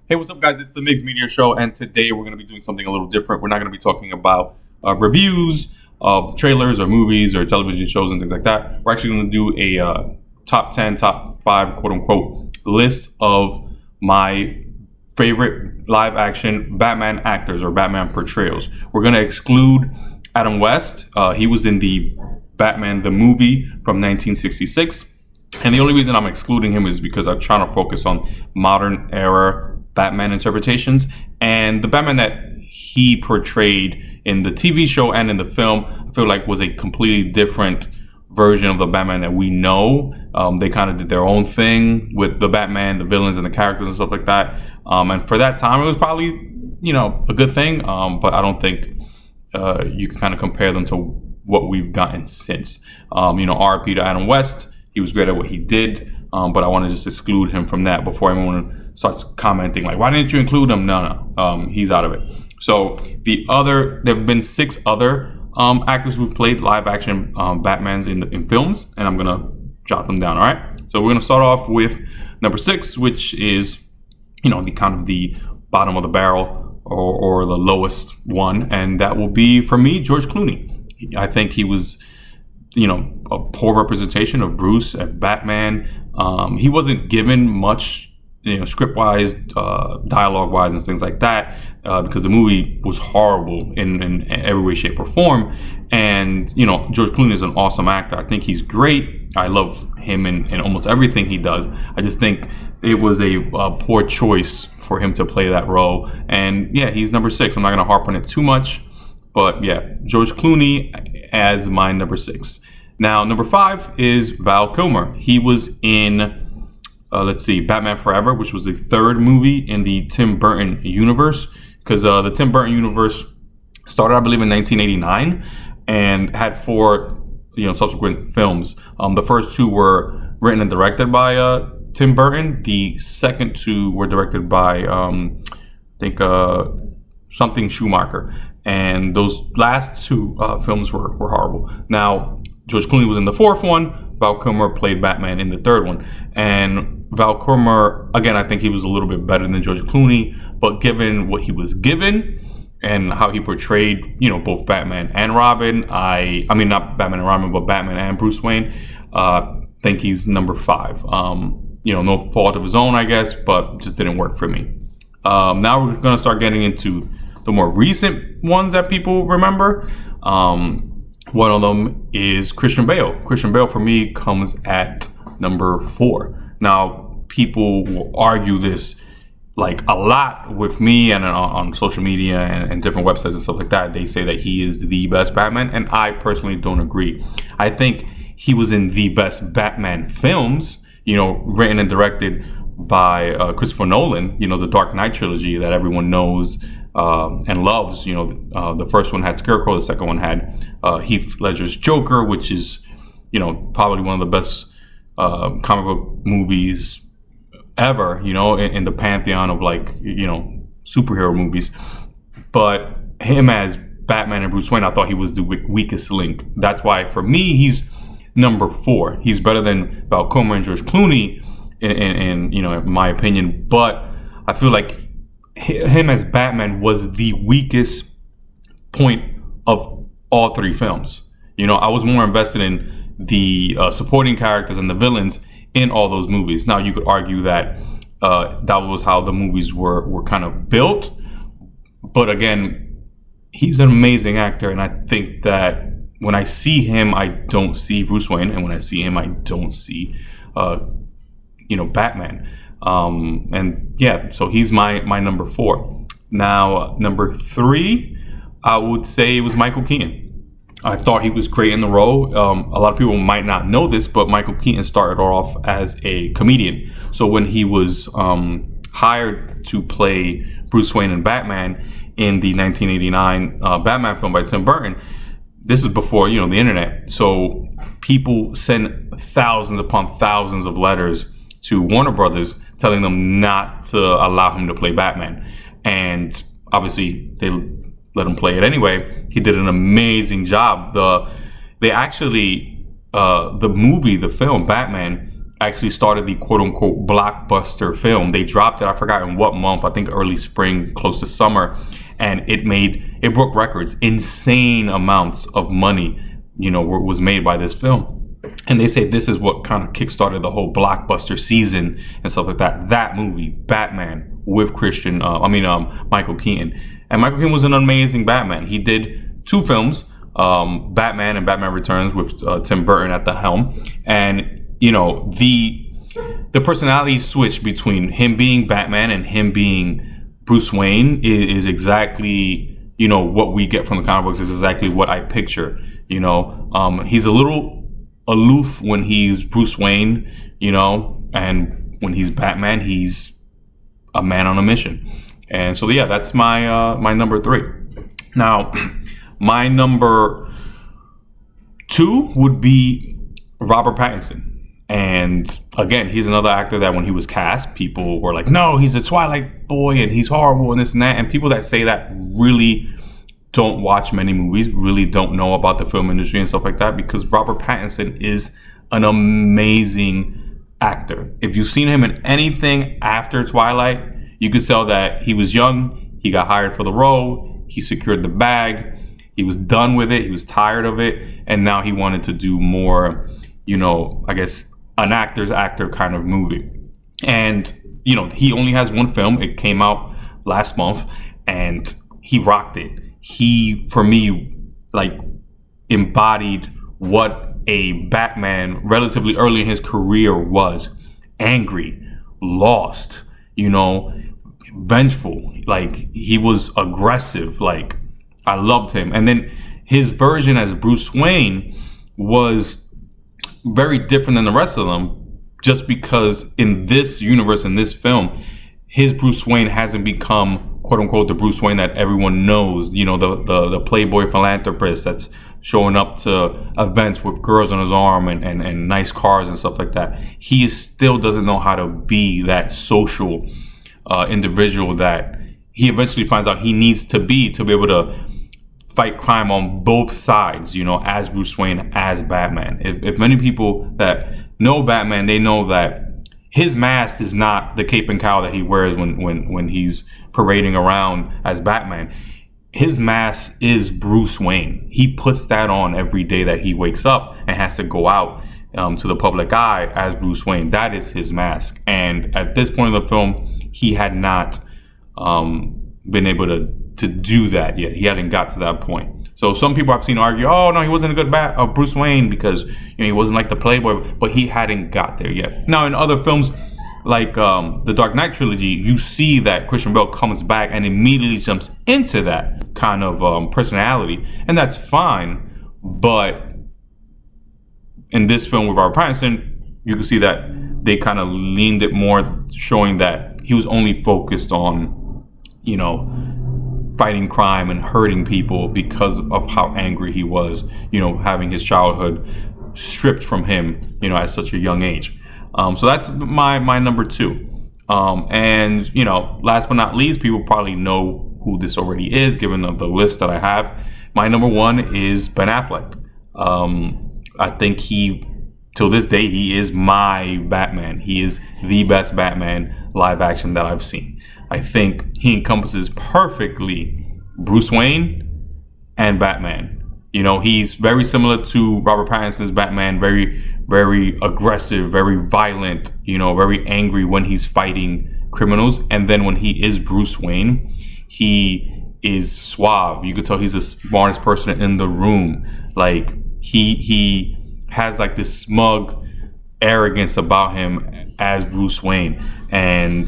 Hey, what's up, guys? It's the Migs Media Show, and today we're going to be doing something a little different. We're not going to be talking about reviews of trailers or movies or television shows and things like that. We're actually going to do a top 10, top 5, quote unquote, list of my favorite live action Batman actors or Batman portrayals. We're going to exclude Adam West. He was in the Batman the movie from 1966. And the only reason I'm excluding him is because I'm trying to focus on modern era Batman interpretations. And the Batman that he portrayed in the TV show and in the film, I feel like was a completely different version of the Batman that we know. They kind of did their own thing with the Batman, the villains and the characters and stuff like that. And for that time, it was probably, a good thing. But I don't think you can kind of compare them to what we've gotten since. RIP to Adam West. He was great at what he did, but I want to just exclude him from that before everyone starts commenting like, why didn't you include him? No, he's out of it. So there have been 6 other actors who've played live action Batmans in films, and I'm going to jot them down, all right? So we're going to start off with number 6, which is, the kind of the bottom of the barrel or the lowest one, and that will be, for me, George Clooney. I think he was a poor representation of Bruce as Batman. He wasn't given much, script-wise, dialogue-wise, and things like that, because the movie was horrible in every way, shape, or form. And George Clooney is an awesome actor. I think he's great. I love him in almost everything he does. I just think it was a poor choice for him to play that role. And yeah, he's number 6. I'm not going to harp on it too much. But yeah, George Clooney as my number 6. Now, number 5 is Val Kilmer. He was in, Batman Forever, which was the 3rd movie in the Tim Burton universe. Because the Tim Burton universe started, I believe, in 1989 and had 4, subsequent films. The first 2 were written and directed by Tim Burton. The second 2 were directed by, something Schumacher. And those last 2 films were horrible. Now, George Clooney was in the 4th one. Val Kilmer played Batman in the 3rd one. And Val Kilmer, again, I think he was a little bit better than George Clooney. But given what he was given and how he portrayed, both Batman and Robin, not Batman and Robin, but Batman and Bruce Wayne, think he's number 5. No fault of his own, I guess, but just didn't work for me. Now we're going to start getting into the more recent ones that people remember. One of them is Christian Bale. Christian Bale, for me, comes at number 4. Now, people will argue this like a lot with me and on social media and different websites and stuff like that. They say that he is the best Batman, and I personally don't agree. I think he was in the best Batman films, written and directed by Christopher Nolan, the Dark Knight trilogy that everyone knows and loves. The first one had Scarecrow, the second one had Heath Ledger's Joker, which is, probably one of the best comic book movies ever, in the pantheon of superhero movies. But him as Batman and Bruce Wayne, I thought he was the weakest link. That's why, for me, he's number 4. He's better than Val Kilmer and George Clooney, in my opinion. But I feel like him as Batman was the weakest point of all 3 films. I was more invested in the supporting characters and the villains in all those movies. Now, you could argue that that was how the movies were kind of built. But again, he's an amazing actor. And I think that when I see him, I don't see Bruce Wayne. And when I see him, I don't see, Batman. And yeah, so he's my number 4. Now, number 3, I would say it was Michael Keaton. I thought he was great in the role. A lot of people might not know this, but Michael Keaton started off as a comedian. So when he was hired to play Bruce Wayne and Batman in the 1989 Batman film by Tim Burton, this is before, the internet. So people sent thousands upon thousands of letters to Warner Brothers telling them not to allow him to play Batman. And obviously they let him play it anyway. He did an amazing job. The film Batman actually started the quote unquote blockbuster film. They dropped it, I forgot in what month, I think early spring, close to summer, and it broke records. Insane amounts of money, was made by this film. And they say this is what kind of kickstarted the whole blockbuster season and stuff like that. That movie, Batman, with Michael Keaton. And Michael Keaton was an amazing Batman. He did 2 films, Batman and Batman Returns, with Tim Burton at the helm. And the personality switch between him being Batman and him being Bruce Wayne is exactly, what we get from the comic books, is exactly what I picture. He's a little aloof when he's Bruce Wayne, and when he's Batman, he's a man on a mission. And so, yeah, that's my number 3. Now, my number 2 would be Robert Pattinson. And again, he's another actor that when he was cast, people were like, no, he's a Twilight boy and he's horrible and this and that. And people that say that really don't watch many movies, really don't know about the film industry and stuff like that, because Robert Pattinson is an amazing actor. If you've seen him in anything after Twilight, you could tell that he was young, he got hired for the role, he secured the bag, he was done with it, he was tired of it, and now he wanted to do more, I guess, an actor's actor kind of movie. And, he only has 1 film. It came out last month, and he rocked it. He, for me, embodied what a Batman relatively early in his career was. Angry, lost, vengeful. He was aggressive. I loved him. And then his version as Bruce Wayne was very different than the rest of them, just because in this universe, in this film, his Bruce Wayne hasn't become quote unquote the Bruce Wayne that everyone knows, the playboy philanthropist that's showing up to events with girls on his arm and nice cars and stuff like that. He still doesn't know how to be that social individual that he eventually finds out he needs to be able to fight crime on both sides, as Bruce Wayne, as Batman. If many people that know Batman, they know that his mask is not the cape and cowl that he wears when he's parading around as Batman. His mask is Bruce Wayne. He puts that on every day that he wakes up and has to go out to the public eye as Bruce Wayne. That is his mask. And at this point in the film, he had not been able to do that yet. He hadn't got to that point. So some people I've seen argue, oh no, he wasn't a good Bruce Wayne because he wasn't like the playboy, but he hadn't got there yet. Now in other films like the Dark Knight trilogy, you see that Christian Bale comes back and immediately jumps into that kind of personality, and that's fine. But in this film with Robert Pattinson, you can see that they kind of leaned it more, showing that he was only focused on, fighting crime and hurting people because of how angry he was, having his childhood stripped from him, at such a young age. So that's my number 2. And, last but not least, people probably know who this already is, given the list that I have. My number 1 is Ben Affleck. I think till this day, he is my Batman. He is the best Batman live action that I've seen. I think he encompasses perfectly Bruce Wayne and Batman. He's very similar to Robert Pattinson's Batman, very, very aggressive, very violent, very angry when he's fighting criminals. And then when he is Bruce Wayne, he is suave. You could tell he's the smartest person in the room. He has this smug arrogance about him as Bruce Wayne. And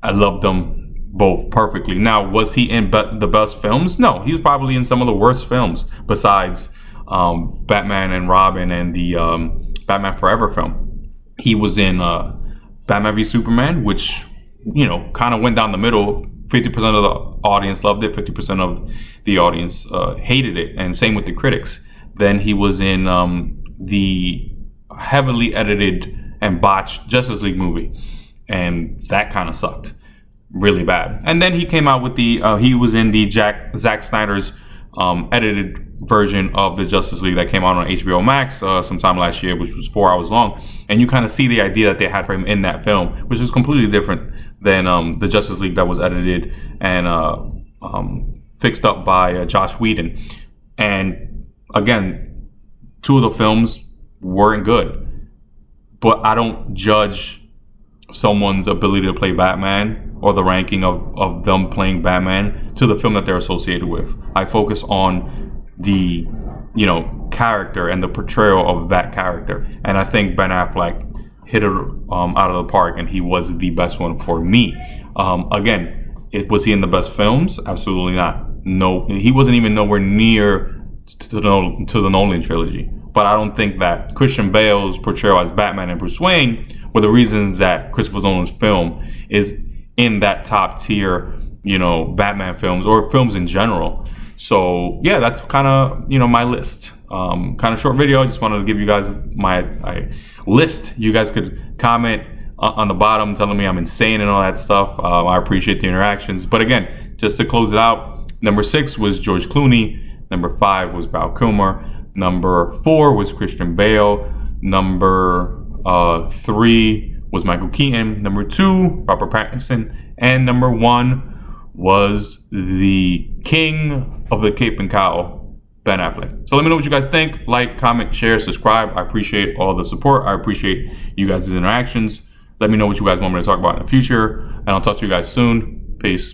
I loved them both perfectly. Now, was he in the best films? No, he was probably in some of the worst films besides Batman and Robin and the Batman Forever film. He was in Batman v Superman, which, kind of went down the middle. 50% of the audience loved it, 50% of the audience hated it, and same with the critics. Then he was in the heavily edited and botched Justice League movie, and that kind of sucked really bad. And then he came out with he was in the Zack Snyder's edited version of the Justice League that came out on HBO Max sometime last year, which was 4 hours long, and you kind of see the idea that they had for him in that film, which is completely different than the Justice League that was edited and fixed up by Joss Whedon. And again, 2 of the films weren't good, but I don't judge someone's ability to play Batman or the ranking of them playing Batman to the film that they're associated with. I focus on the, character and the portrayal of that character. And I think Ben Affleck hit it out of the park, and he was the best one for me. Again, was he in the best films? Absolutely not. No, he wasn't even nowhere near to the Nolan trilogy. But I don't think that Christian Bale's portrayal as Batman and Bruce Wayne were the reasons that Christopher Nolan's film is in that top tier, Batman films or films in general. So yeah, that's kind of, my list. Kind of short video. I just wanted to give you guys my list. You guys could comment on the bottom telling me I'm insane and all that stuff. I appreciate the interactions. But again, just to close it out, number 6 was George Clooney. Number 5 was Val Kilmer. Number 4 was Christian Bale. Number 3 was Michael Keaton. Number 2, Robert Pattinson. And number 1 was the king of the cape and cowl, Ben Affleck. So let me know what you guys think. Like, comment, share, subscribe. I appreciate all the support. I appreciate you guys' interactions. Let me know what you guys want me to talk about in the future. And I'll talk to you guys soon. Peace.